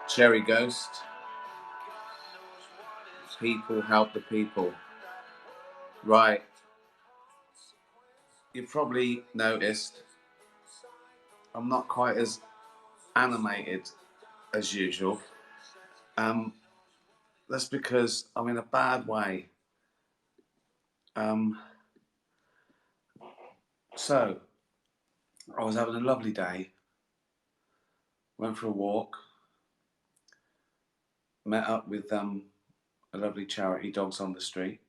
Cherry Ghost. People help the people. Right. You've probably noticed I'm not quite as animated as usual. That's because I'm in a bad way. So, I was having a lovely day. Went for a walk. Met up with a lovely charity, Dogs on the Street.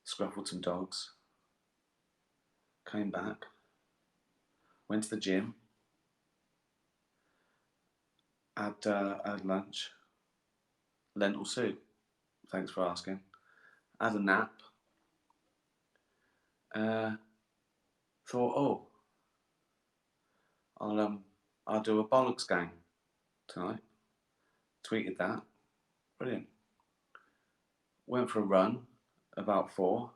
Scruffled some dogs. Came back. Went to the gym. Had lunch. Lentil soup. Thanks for asking. Had a nap. Thought, oh, I'll do a bollocks gang tonight. Tweeted that. Brilliant. Went for a run, about 4.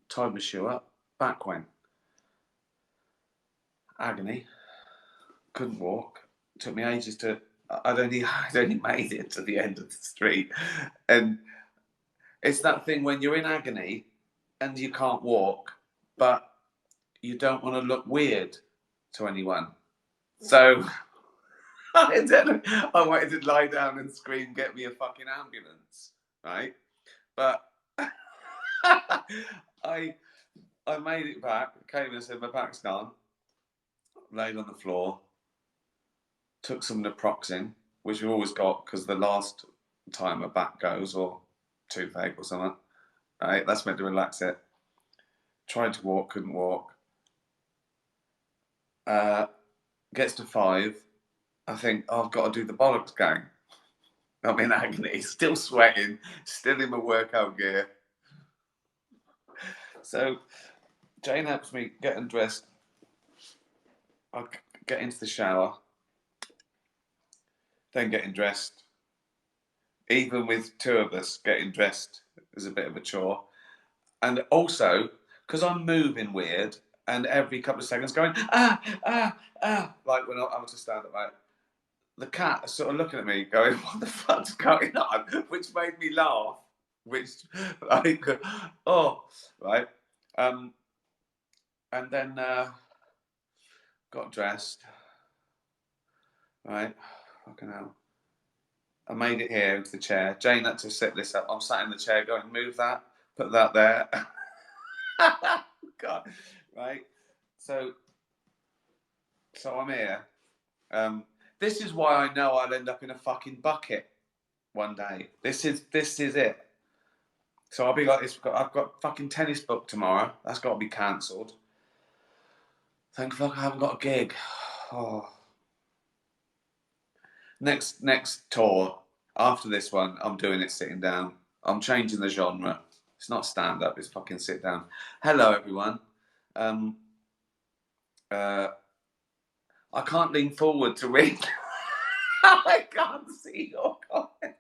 Tied my shoe up. Back went. Agony. Couldn't walk. Took me ages to. I'd only made it to the end of the street, and it's that thing when you're in agony and you can't walk, but you don't want to look weird to anyone. So I wanted to lie down and scream, "Get me a fucking ambulance!" Right, but I made it back. Came and said my back's gone. Laid on the floor. Took some naproxen, which we always got because the last time a back goes or toothache or something. Right, that's meant to relax it. Tried to walk, couldn't walk. Gets to 5. I think, oh, I've got to do the bollocks gang. I'm in agony, still sweating, still in my workout gear. So Jane helps me get undressed. I get into the shower, then getting dressed. Even with 2 of us, getting dressed is a bit of a chore. And also, because I'm moving weird, and every couple of seconds going, like when I was to stand up, right? The cat is sort of looking at me going, what the fuck's going on? Which made me laugh. Which, like, oh, right. And then got dressed. Right. Fucking hell. I made it here into the chair. Jane had to set this up. I'm sat in the chair going, move that, put that there. God. Right. So I'm here. This is why I know I'll end up in a fucking bucket one day. This is it. So I'll be like this. I've got fucking tennis book tomorrow. That's got to be cancelled. Thank fuck I haven't got a gig. Oh. Next tour after this one, I'm doing it sitting down. I'm changing the genre. It's not stand up. It's fucking sit down. Hello everyone. I can't lean forward to read. I can't see your comment.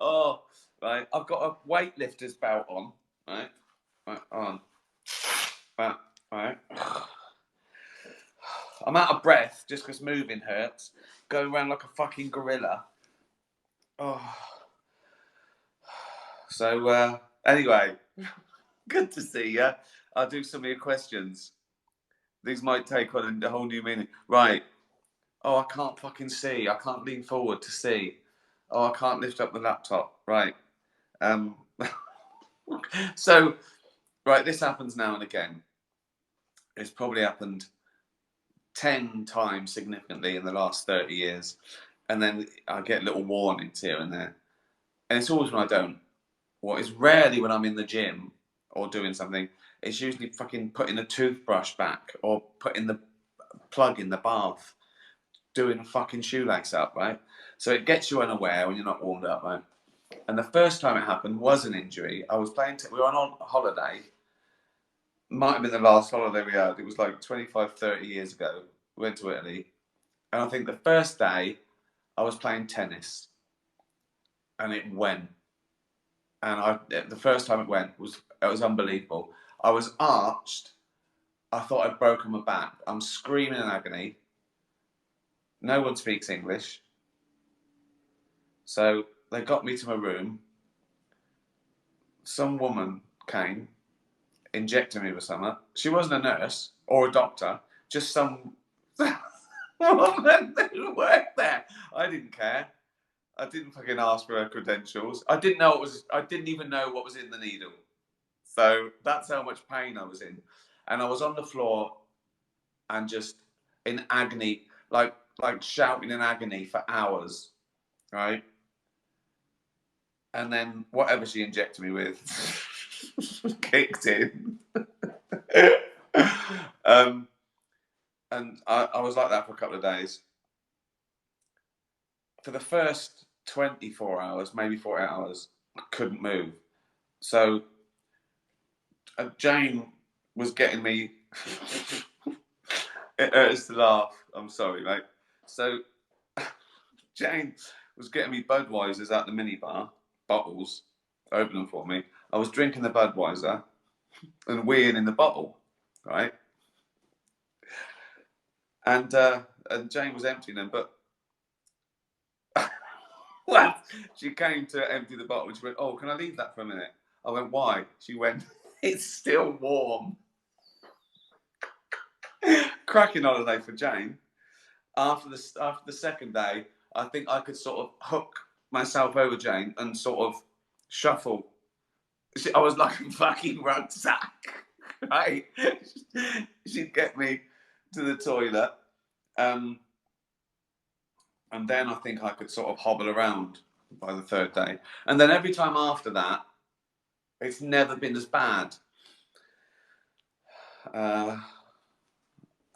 Oh, right. I've got a weightlifter's belt on. Right. On. Right. I'm out of breath just because moving hurts. Going around like a fucking gorilla. Oh. So, anyway, good to see you. I'll do some of your questions. These might take on a whole new meaning. Right. Oh, I can't fucking see. I can't lean forward to see. Oh, I can't lift up the laptop. Right. So, right, this happens now and again. It's probably happened 10 times significantly in the last 30 years. And then I get little warnings here and there. And it's always when I don't. Well, it's rarely when I'm in the gym or doing something. It's usually fucking putting a toothbrush back or putting the plug in the bath, doing a fucking shoelace up, right? So it gets you unaware when you're not warmed up, right? And the first time it happened was an injury. I was playing, we were on holiday. Might have been the last holiday we had. It was like 25, 30 years ago. We went to Italy. And I think the first day I was playing tennis and it went. And the first time it went was unbelievable. I was arched. I thought I'd broken my back. I'm screaming in agony. No one speaks English. So they got me to my room. Some woman came, injected me with something. She wasn't a nurse or a doctor, just some woman who worked there. I didn't care. I didn't fucking ask for her credentials. I didn't know it was. I didn't even know what was in the needle. So that's how much pain I was in, and I was on the floor and just in agony, like shouting in agony for hours, right? And then whatever she injected me with kicked in. um, and I was like that for a couple of days. For the first 24 hours, maybe 48 hours, I couldn't move. So Jane was getting me. It hurts to laugh. I'm sorry, mate. So Jane was getting me Budweisers out the minibar, bottles, open them for me. I was drinking the Budweiser and weeing in the bottle, right? And Jane was emptying them, but well, she came to empty the bottle and she went, "Oh, can I leave that for a minute?" I went, "Why?" She went, "It's still warm." Cracking holiday for Jane. After the second day, I think I could sort of hook myself over Jane and sort of shuffle. I was like a fucking rucksack, right? She'd get me to the toilet, and then I think I could sort of hobble around by the third day. And then every time after that, it's never been as bad. Uh,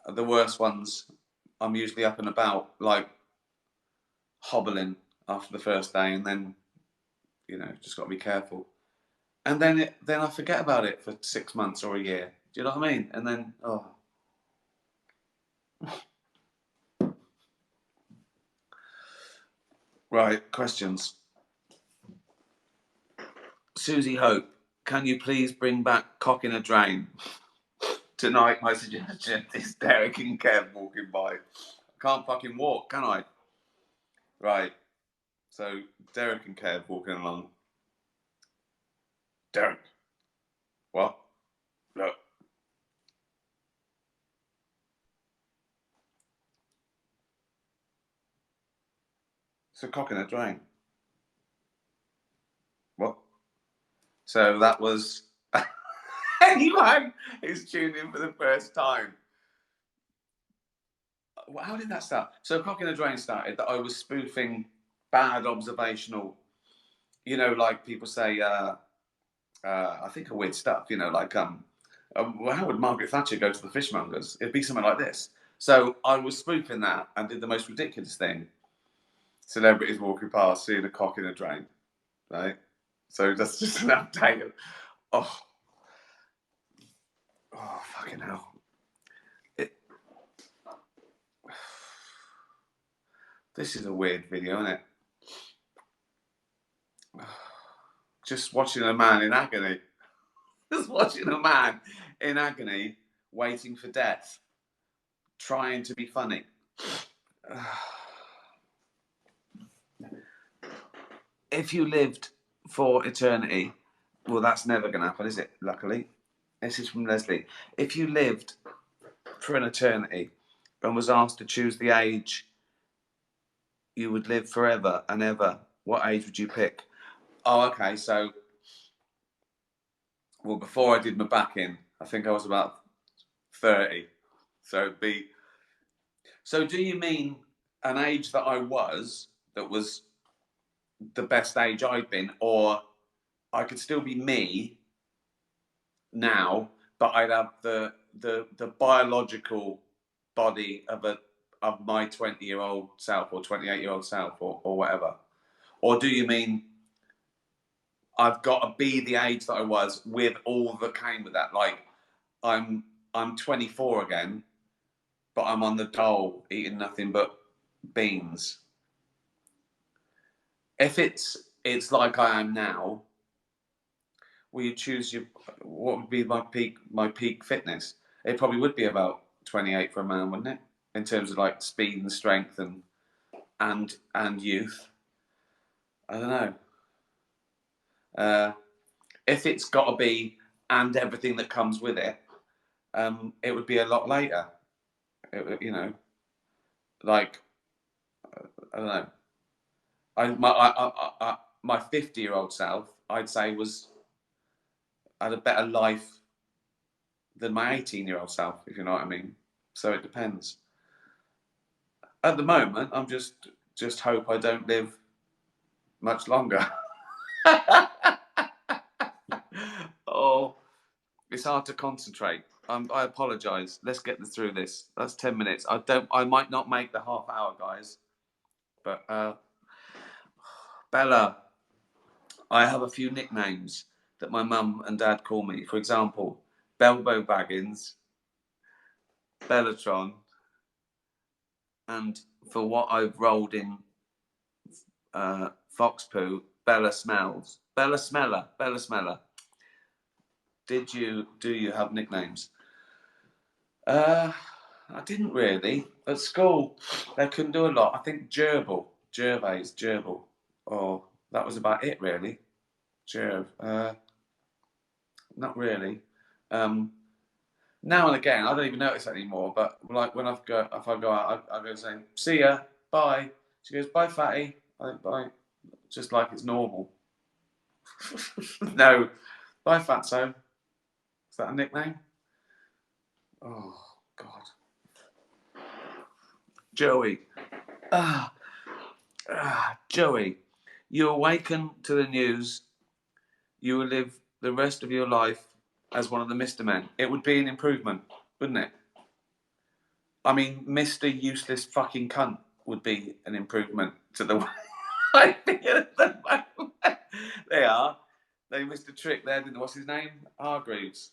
the worst ones, I'm usually up and about, like hobbling after the first day, and then just got to be careful. And then I forget about it for 6 months or a year. Do you know what I mean? And then right, questions. Susie Hope, can you please bring back Cock in a Drain? Tonight, my suggestion is Derek and Kev walking by. I can't fucking walk, can I? Right. So Derek and Kev walking along. Derek. What? Look. It's a cock in a drain. What? So that was anyone who's tuned in for the first time. How did that start? So Cock in a Drain started that I was spoofing bad observational, like people say, I think of weird stuff, like, well, how would Margaret Thatcher go to the fishmongers? It'd be something like this. So I was spoofing that and did the most ridiculous thing. Celebrities walking past, seeing a cock in a drain, right? So that's just an update. Oh, fucking hell. This is a weird video, isn't it? Just watching a man in agony. Just watching a man in agony, waiting for death, trying to be funny. If you lived for eternity, well, that's never going to happen, is it? Luckily. This is from Leslie. If you lived for an eternity and was asked to choose the age you would live forever and ever, what age would you pick? Oh, okay. So, well, before I did my back in, I think I was about 30. So it'd be. So, do you mean an age that I was that was the best age I'd been, or I could still be me now, but I'd have the biological body of my 20-year-old self or 28-year-old self or whatever? Or do you mean I've got to be the age that I was with all that came with that? Like I'm 24 again, but I'm on the dole eating nothing but beans. If it's like I am now, will you choose what would be my peak fitness? It probably would be about 28 for a man, wouldn't it? In terms of like speed and strength and youth. I don't know. If it's got to be and everything that comes with it, it would be a lot later. You know, like I don't know. My 50-year-old self, I'd say, had a better life than my 18-year-old self, if you know what I mean. So it depends. At the moment, I'm just hope I don't live much longer. Oh, it's hard to concentrate. I apologise. Let's get through this. That's 10 minutes. I might not make the half hour, guys. But Bella, I have a few nicknames that my mum and dad call me. For example, Belbo Baggins, Bellatron, and for what I've rolled in Fox Poo, Bella Smells. Bella Smeller. Bella Smeller. Do you have nicknames? I didn't really. At school, they couldn't do a lot. I think Gervais. Oh, that was about it, really. Gerv. Not really. Now and again, I don't even notice that anymore. But like when if I go out, I go saying, "See ya, bye." She goes, "Bye, fatty." I think bye, just like it's normal. No, bye, fatso. Is that a nickname? Oh God, Joey. Joey, you awaken to the news. You will live the rest of your life as one of the Mr. Men. It would be an improvement, wouldn't it? I mean, Mr. Useless fucking cunt would be an improvement to the way I feel at the moment. They are. They missed a trick there, didn't they? What's his name? Hargreaves.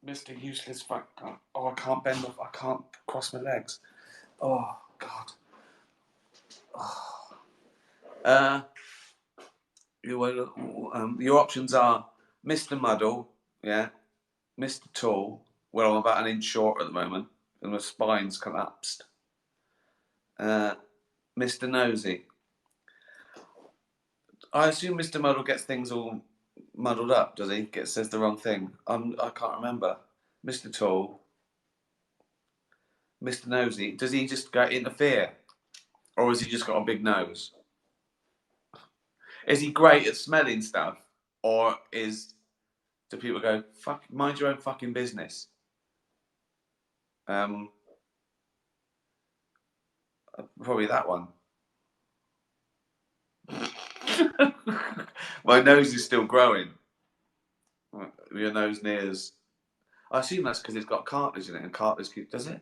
Mr. Useless fuck. Oh, I can't bend off. I can't cross my legs. Oh, God. Oh. Your options are Mr. Muddle, yeah, Mr. Tall. Well, I'm about an inch short at the moment, and my spine's collapsed. Mr. Nosy. I assume Mr. Muddle gets things all muddled up, does he? Says the wrong thing. I can't remember. Mr. Tall. Mr. Nosy. Does he just go interfere? Or has he just got a big nose? Is he great at smelling stuff? Or do people go, fuck, mind your own fucking business? Probably that one. My nose is still growing. Your nose nears. I assume that's because it's got cartilage in it, and cartilage does it?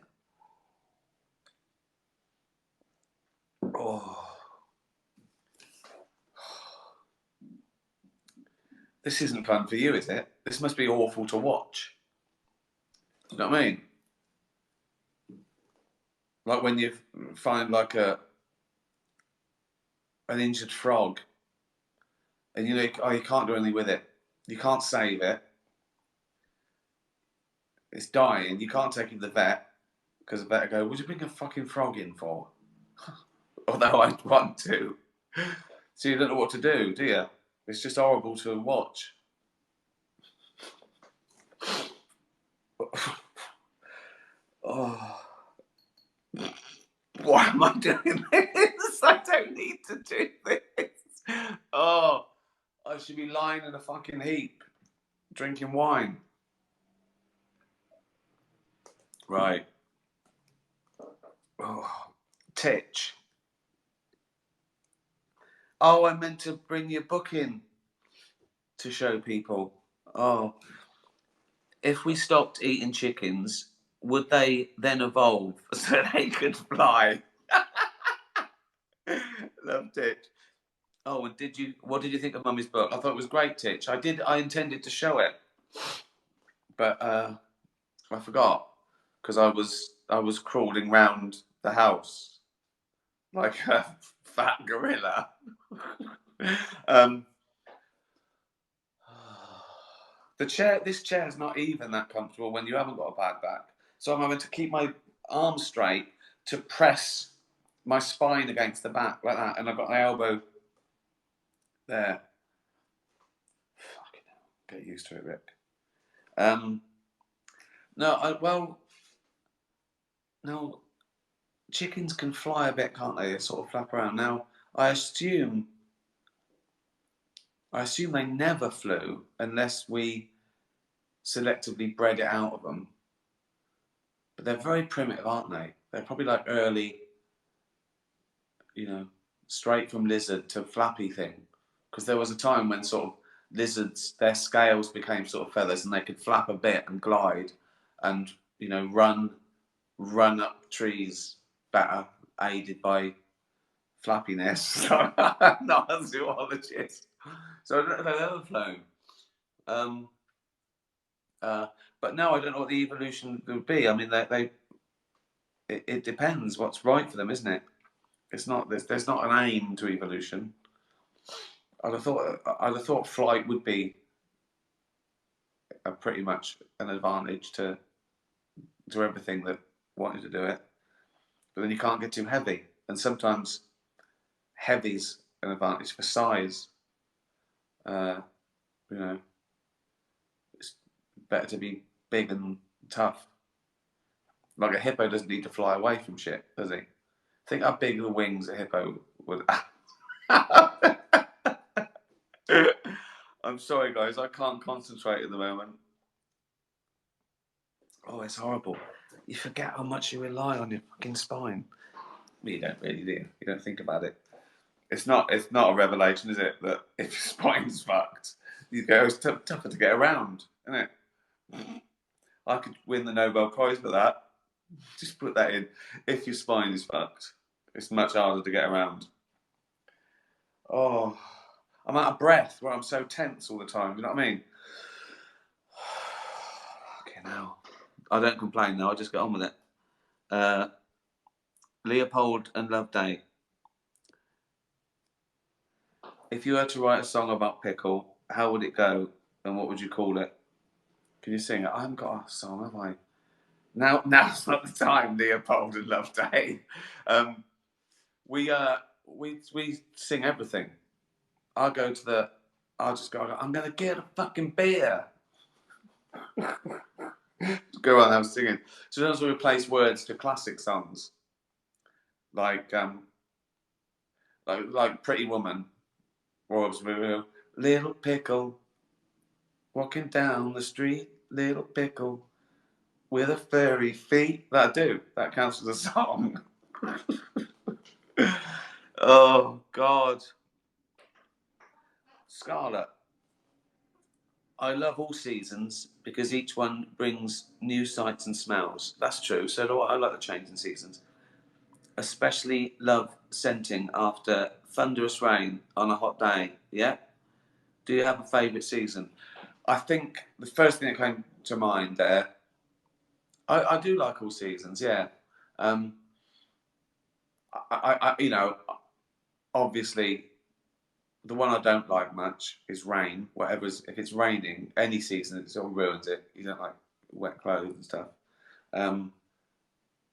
Oh, this isn't fun for you, is it? This must be awful to watch. You know what I mean? Like when you find like an injured frog, and you can't do anything with it. You can't save it. It's dying. You can't take it to the vet because the vet will go, "Would you bring a fucking frog in for?" Although I'd want to. So you don't know what to do you? It's just horrible to watch. Oh. Why am I doing this? I don't need to do this. Oh, I should be lying in a fucking heap, drinking wine. Right. Oh, Titch. Oh, I meant to bring your book in to show people. Oh, if we stopped eating chickens, would they then evolve so they could fly? Love Titch. Oh, and what did you think of Mummy's book? I thought it was great, Titch. I intended to show it, but I forgot because I was crawling round the house like a fat gorilla. This chair is not even that comfortable when you haven't got a bad back. So I'm having to keep my arms straight to press my spine against the back like that, and I've got my elbow There. Fucking hell. Get used to it, Rick. No, no, chickens can fly a bit, can't they? They sort of flap around. Now, I assume they never flew unless we selectively bred it out of them. But they're very primitive, aren't they? They're probably like early, straight from lizard to flappy thing. Because there was a time when sort of lizards, their scales became sort of feathers and they could flap a bit and glide and, run up trees better, aided by flappiness. So I'm not a zoologist. So I don't know if I've ever flown. But no, I don't know what the evolution would be. I mean, it depends what's right for them, isn't it? It's not there's not an aim to evolution. I'd have thought flight would be pretty much an advantage to everything that wanted to do it. But then you can't get too heavy, and sometimes heavy's an advantage for size. It's better to be big and tough. Like a hippo doesn't need to fly away from shit, does he? Think how big the wings a hippo would. I'm sorry, guys. I can't concentrate at the moment. Oh, it's horrible. You forget how much you rely on your fucking spine. Well, you don't really, do you? You don't think about it. It's not a revelation, is it, that if your spine's fucked, you go, it's tougher to get around, isn't it? I could win the Nobel Prize for that. Just put that in. If your spine is fucked, it's much harder to get around. Oh, I'm out of breath where I'm so tense all the time. You know what I mean? Okay, now I don't complain now. I just get on with it. Leopold and Loveday. If you had to write a song about Pickle, how would it go, and what would you call it? Can you sing it? I haven't got a song, have I? Now's not the time, Leopold and Loveday. We sing everything. I'll just go, I'm going to get a fucking beer. Go on, I'm singing. Sometimes we replace words to classic songs. Like Pretty Woman. Or Little Pickle, walking down the street, little Pickle, with a furry feet. That counts as a song. Oh, God. Scarlet. I love all seasons because each one brings new sights and smells. That's true. So do I like the change in seasons. Especially love scenting after thunderous rain on a hot day. Yeah? Do you have a favourite season? I think the first thing that came to mind there, I do like all seasons, yeah. Obviously, the one I don't like much is rain. If it's raining, any season, it sort of ruins it. You don't like wet clothes and stuff.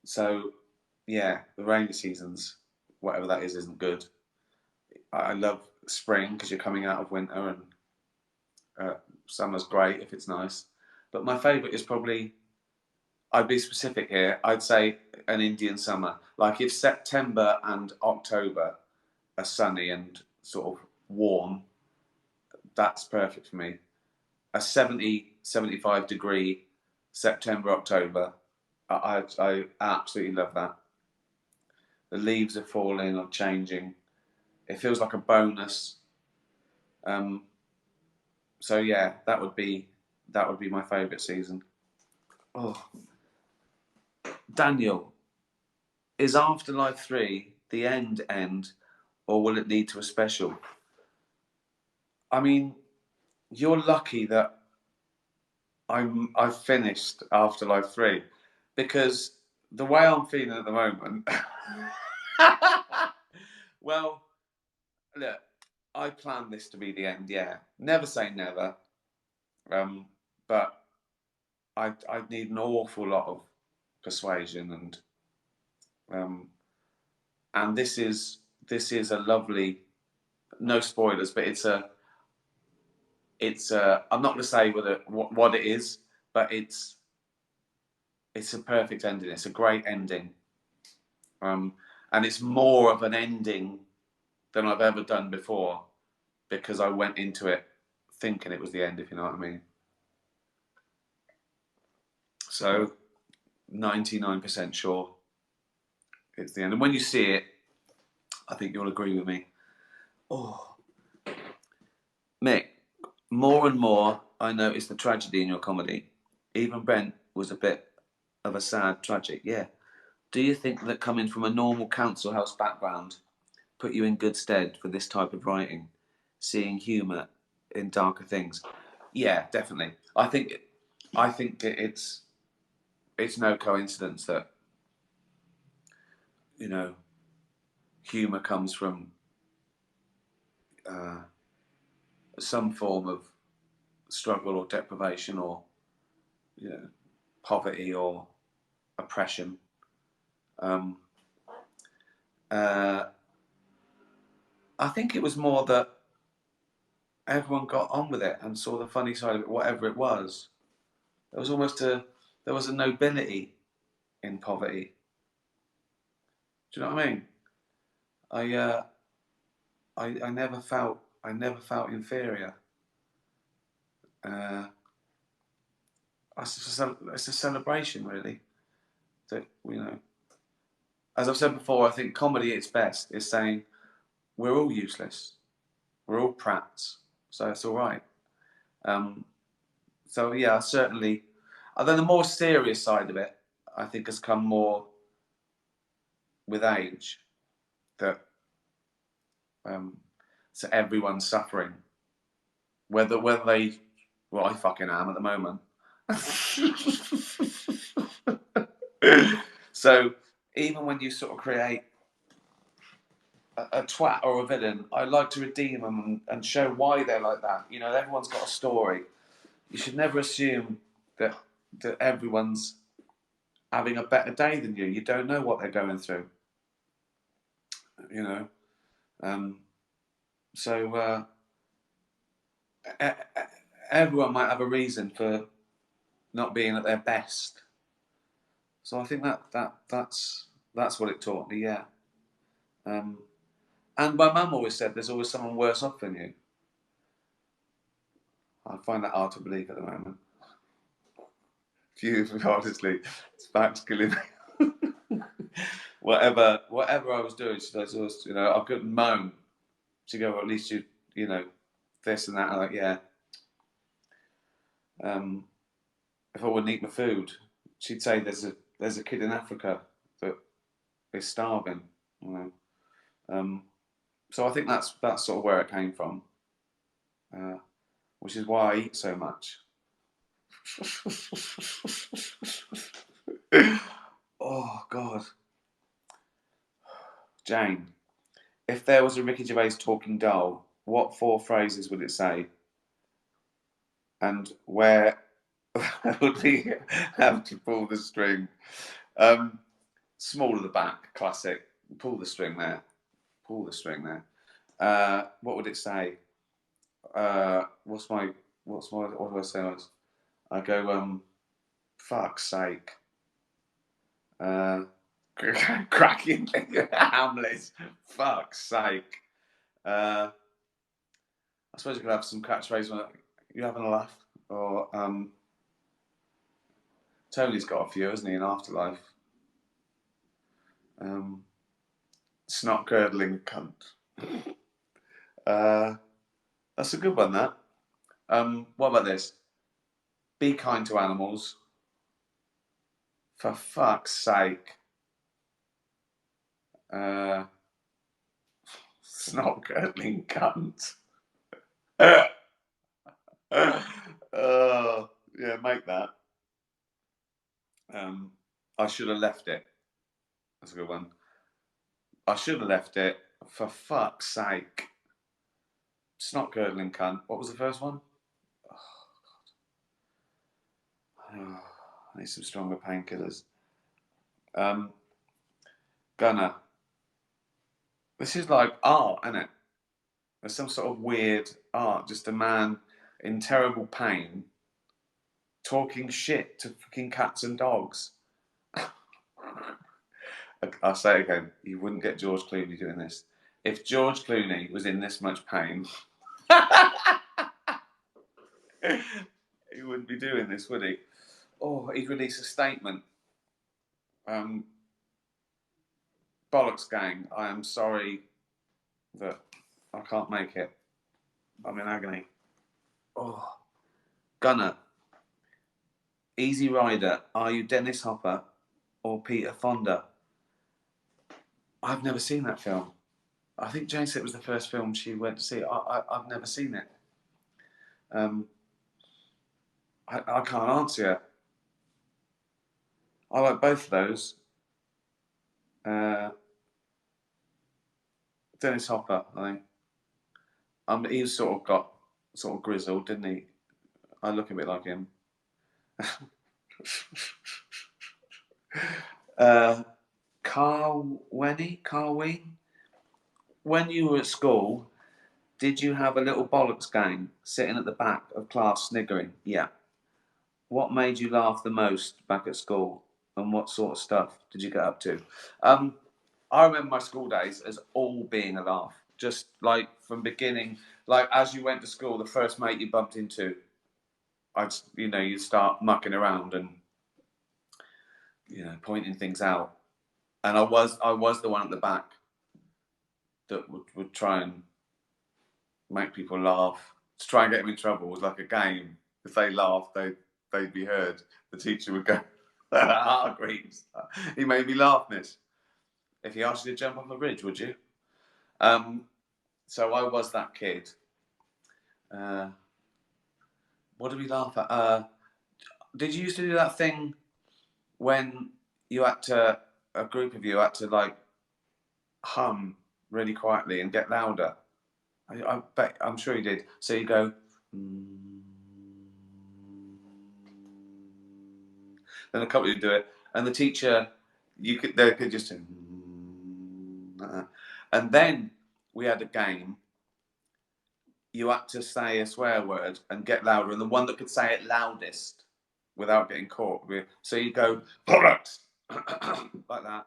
So, yeah, the rainy seasons, whatever that is, isn't good. I love spring because you're coming out of winter, and summer's great if it's nice. But my favourite is probably, I'd be specific here, I'd say an Indian summer. Like if September and October are sunny and sort of warm, that's perfect for me. A 70-75 degree September, October, I absolutely love that. The leaves are falling or changing. It feels like a bonus. So yeah, that would be my favourite season. Oh, Daniel, is Afterlife 3 the end, or will it lead to a special? I mean, you're lucky that I've finished Afterlife 3, because the way I'm feeling at the moment. Well, look, I planned this to be the end. Yeah, never say never. But I need an awful lot of persuasion, and this is a lovely no spoilers, but it's a I'm not going to say what it is, but it's a perfect ending. It's a great ending, and it's more of an ending than I've ever done before because I went into it thinking it was the end, if you know what I mean. So 99% sure it's the end, and when you see it, I think you'll agree with me. Oh, Mick, more and more I notice the tragedy in your comedy. Even Brent was a bit of a sad tragic, yeah. Do you think that coming from a normal council house background put you in good stead for this type of writing, seeing humour in darker things? Yeah, definitely. I think it's no coincidence that, you know, humour comes from some form of struggle or deprivation or, you know, poverty or oppression. I think it was more that everyone got on with it and saw the funny side of it, whatever it was. There was almost there was a nobility in poverty. Do you know what I mean? I never felt inferior. It's a celebration, really. That, you know, as I've said before, I think comedy at its best is saying we're all useless, we're all prats, so it's all right. So yeah, certainly. And then the more serious side of it, I think, has come more with age. That so everyone's suffering, whether they, well, I fucking am at the moment. So even when you sort of create a twat or a villain, I like to redeem them and show why they're like that. You know, everyone's got a story. You should never assume that everyone's having a better day than you. You don't know what they're going through. You know, so everyone might have a reason for not being at their best. So I think that's what it taught me. Yeah. And my mum always said, "There's always someone worse off than you." I find that hard to believe at the moment. Honestly, it's back killing me. whatever I was doing, she does always, you know, I couldn't moan. She'd go, well, at least you know, this and that. I'm like, yeah. If I wouldn't eat my food, she'd say, there's a kid in Africa that is starving. You know, so I think that's sort of where it came from, which is why I eat so much. Oh God, Jane. If there was a Ricky Gervais talking doll, what 4 phrases would it say? And where would he have to pull the string? Small of the back, classic. Pull the string there. Pull the string there. What would it say? What do I say? I go, fuck's sake. Cracking Hamlet. Fuck's sake. I suppose you could have some catchphrases when you having a laugh. Or Tony's got a few, hasn't he, in Afterlife? Snot curdling cunt. That's a good one, that. What about this? Be kind to animals. For fuck's sake. Snot curdling cunt. Oh, yeah, make that. I should have left it. That's a good one. I should have left it. For fuck's sake. Snot curdling cunt. What was the first one? Oh, I need some stronger painkillers. Gunner. This is like art, isn't it? There's some sort of weird art, just a man in terrible pain talking shit to fucking cats and dogs. I'll say it again, you wouldn't get George Clooney doing this. If George Clooney was in this much pain, he wouldn't be doing this, would he? Oh, he'd release a statement. Bollocks gang, I am sorry that I can't make it. I'm in agony. Oh, Gunner, Easy Rider, are you Dennis Hopper or Peter Fonda? I've never seen that film. I think Jane said it was the first film she went to see. I've never seen it. I can't answer it. I like both of those. Dennis Hopper, I think. He sort of grizzled, didn't he? I look a bit like him. Carween. When you were at school, did you have a little bollocks gang sitting at the back of class sniggering? Yeah. What made you laugh the most back at school, and what sort of stuff did you get up to? I remember my school days as all being a laugh. Just like from beginning, like as you went to school, the first mate you bumped into, you'd start mucking around and pointing things out. And I was the one at the back that would try and make people laugh, to try and get them in trouble. It was like a game. If they laughed, they'd be heard. The teacher would go, Greens, he made me laugh, miss. If he asked you to jump off a bridge, would you? So I was that kid. What did we laugh at? Did you used to do that thing when you had to, a group of you had to like hum really quietly and get louder? I bet, I'm sure you did. So you go, then a couple of you do it, and the teacher, they could just do, and then we had a game. You had to say a swear word and get louder, and the one that could say it loudest without getting caught. So you go, bollocks, like that,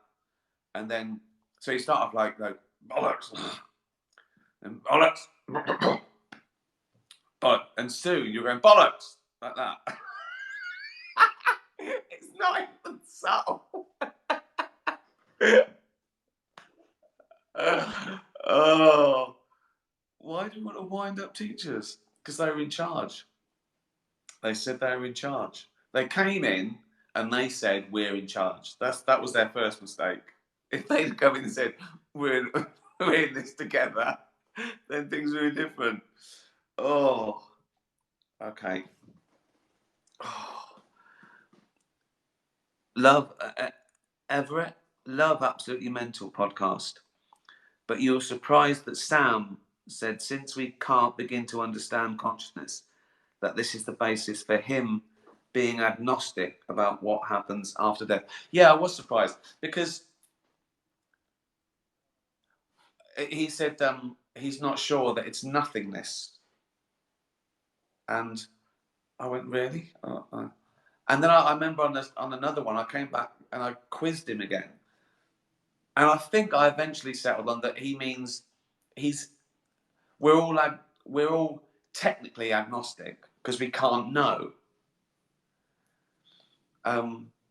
and then so you start off like bollocks, and bollocks, and soon you're going bollocks like that. It's not even subtle. Oh, why do you want to wind up teachers? Because they were in charge. They said they were in charge. They came in and they said, we're in charge. That was their first mistake. If they'd come in and said, we're in this together, then things would be different. Oh, okay. Oh. Love, Everett, love Absolutely Mental podcast. But you were surprised that Sam said, since we can't begin to understand consciousness, that this is the basis for him being agnostic about what happens after death. Yeah, I was surprised because he said he's not sure that it's nothingness. And I went, really? And then I remember on another one, I came back and I quizzed him again. And I think I eventually settled on that he means we're all technically agnostic because we can't know.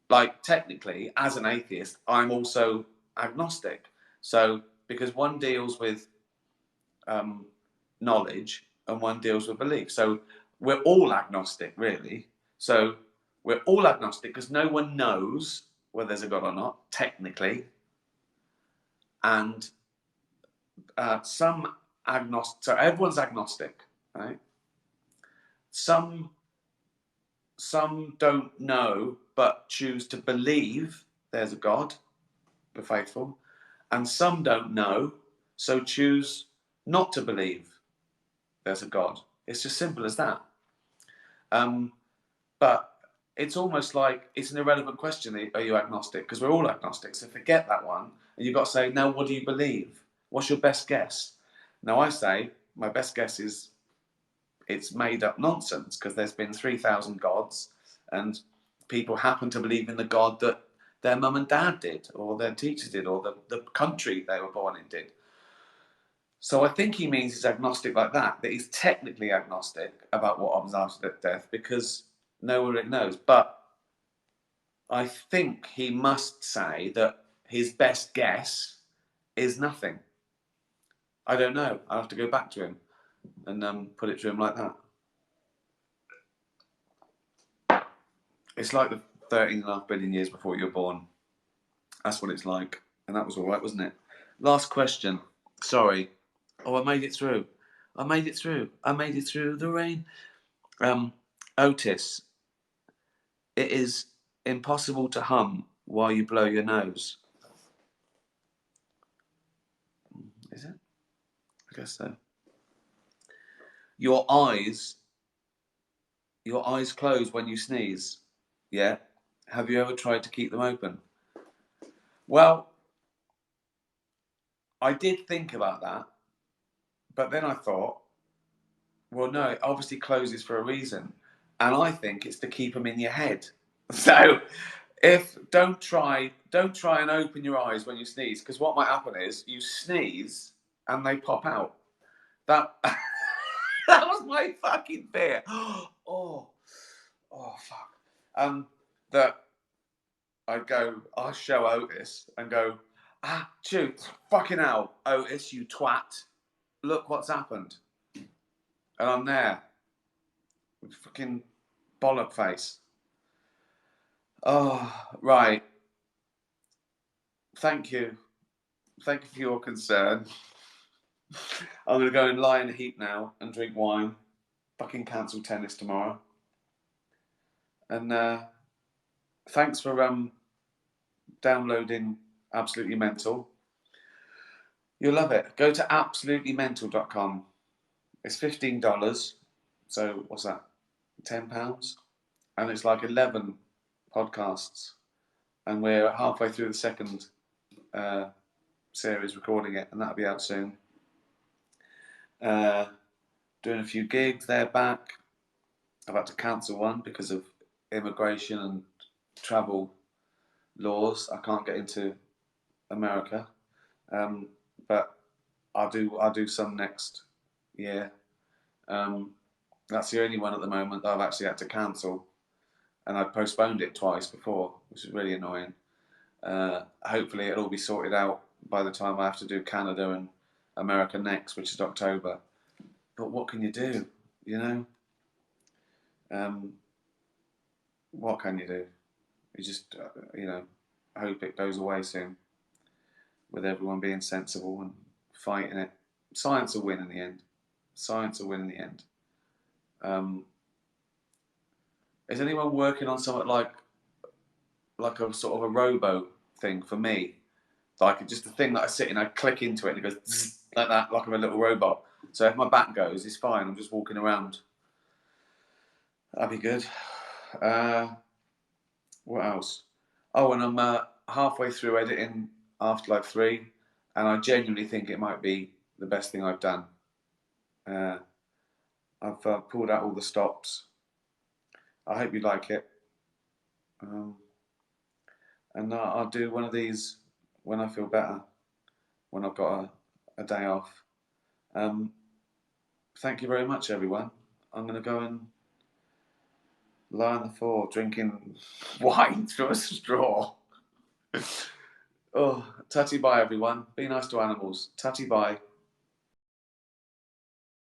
Like technically, as an atheist, I'm also agnostic. So because one deals with knowledge and one deals with belief. So we're all agnostic, really. So we're all agnostic because no one knows whether there's a God or not, technically. And some agnostic, so everyone's agnostic, right? Some don't know but choose to believe there's a God, be faithful, and some don't know, so choose not to believe there's a God. It's just simple as that. But it's almost like it's an irrelevant question. Are you agnostic? Because we're all agnostic. So forget that one. And you've got to say, now, what do you believe? What's your best guess? Now I say, my best guess is it's made up nonsense, because there's been 3,000 gods, and people happen to believe in the God that their mum and dad did, or their teachers did, or the country they were born in did. So I think he means he's agnostic like that he's technically agnostic about what happens after death, because no one really knows. But I think he must say that his best guess is nothing. I don't know. I'll have to go back to him and put it to him like that. It's like the 13.5 billion years before you were born. That's what it's like. And that was all right, wasn't it? Last question. Sorry. Oh, I made it through. I made it through. I made it through the rain. Otis, it is impossible to hum while you blow your nose. Is it? I guess so. Your eyes close when you sneeze. Yeah? Have you ever tried to keep them open? Well, I did think about that, but then I thought, well, no, it obviously closes for a reason, and I think it's to keep them in your head. So, don't try and open your eyes when you sneeze, because what might happen is you sneeze and they pop out. That that was my fucking fear. Oh fuck. That I'll show Otis and go, shoot, fucking hell, Otis, you twat. Look what's happened. And I'm there. With fucking bollock face. Oh, right. Thank you. Thank you for your concern. I'm going to go and lie in a heap now and drink wine. Fucking cancel tennis tomorrow. And thanks for downloading Absolutely Mental. You'll love it. Go to absolutelymental.com. It's $15. So what's that? £10? And it's like 11 podcasts. And we're halfway through the second series recording it, and that'll be out soon. Doing a few gigs. They're back. I've had to cancel one because of immigration and travel laws. I can't get into America, but I'll do some next year. That's the only one at the moment that I've actually had to cancel, and I postponed it twice before, which is really annoying. Hopefully it'll all be sorted out by the time I have to do Canada and America next, which is October. But what can you do? You know, what can you do? You just hope it goes away soon, with everyone being sensible and fighting it. Science will win in the end. Science will win in the end. Is anyone working on something like a sort of a robo thing for me? Like just a thing that I sit in, I click into it and it goes zzz, like that, like I'm a little robot. So if my back goes, it's fine. I'm just walking around. That'd be good. What else? Oh, and I'm halfway through editing Afterlife 3, and I genuinely think it might be the best thing I've done. I've pulled out all the stops. I hope you like it. And I'll do one of these when I feel better, when I've got a day off. Thank you very much, everyone. I'm going to go and lie on the floor drinking wine through a straw. Oh, tatty bye, everyone. Be nice to animals. Tatty bye.